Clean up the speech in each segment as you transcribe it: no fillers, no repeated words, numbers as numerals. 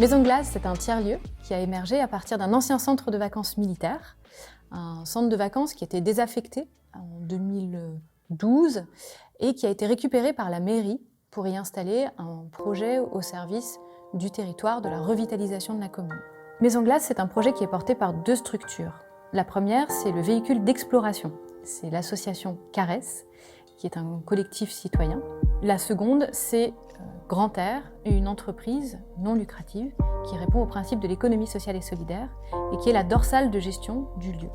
Maison Glace, c'est un tiers-lieu qui a émergé à partir d'un ancien centre de vacances militaire, un centre de vacances qui était désaffecté en 2012 et qui a été récupéré par la mairie pour y installer un projet au service du territoire, de la revitalisation de la commune. Maison Glace, c'est un projet qui est porté par deux structures. La première, c'est le véhicule d'exploration. C'est l'association CARES, qui est un collectif citoyen. La seconde, c'est Grand Air, une entreprise non lucrative qui répond au principe de l'économie sociale et solidaire et qui est la dorsale de gestion du lieu.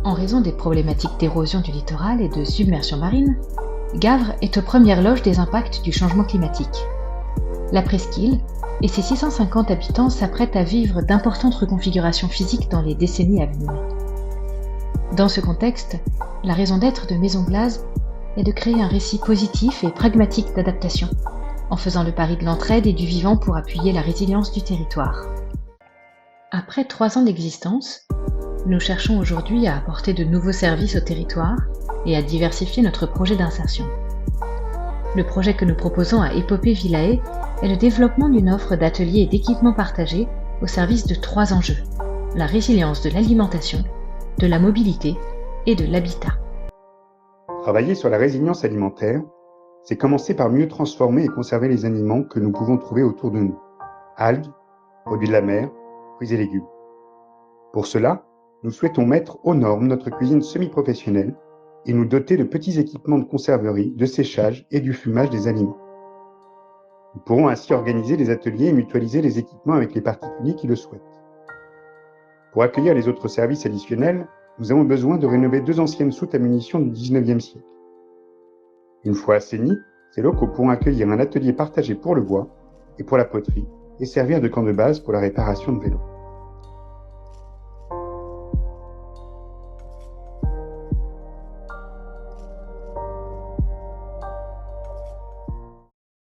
En raison des problématiques d'érosion du littoral et de submersion marine, Gavre est aux premières loges des impacts du changement climatique. La presqu'île et ses 650 habitants s'apprêtent à vivre d'importantes reconfigurations physiques dans les décennies à venir. Dans ce contexte, la raison d'être de Maison Glace est de créer un récit positif et pragmatique d'adaptation, en faisant le pari de l'entraide et du vivant pour appuyer la résilience du territoire. Après 3 ans d'existence, nous cherchons aujourd'hui à apporter de nouveaux services au territoire et à diversifier notre projet d'insertion. Le projet que nous proposons à Épopée Villae est le développement d'une offre d'ateliers et d'équipements partagés au service de 3 enjeux: la résilience de l'alimentation, de la mobilité et de l'habitat. Travailler sur la résilience alimentaire, c'est commencer par mieux transformer et conserver les aliments que nous pouvons trouver autour de nous. Algues, produits de la mer, fruits et légumes. Pour cela, nous souhaitons mettre aux normes notre cuisine semi-professionnelle et nous doter de petits équipements de conserverie, de séchage et du fumage des aliments. Nous pourrons ainsi organiser des ateliers et mutualiser les équipements avec les particuliers qui le souhaitent. Pour accueillir les autres services additionnels, nous avons besoin de rénover 2 anciennes soutes à munitions du 19e siècle. Une fois assainis, ces locaux pourront accueillir un atelier partagé pour le bois et pour la poterie et servir de camp de base pour la réparation de vélos.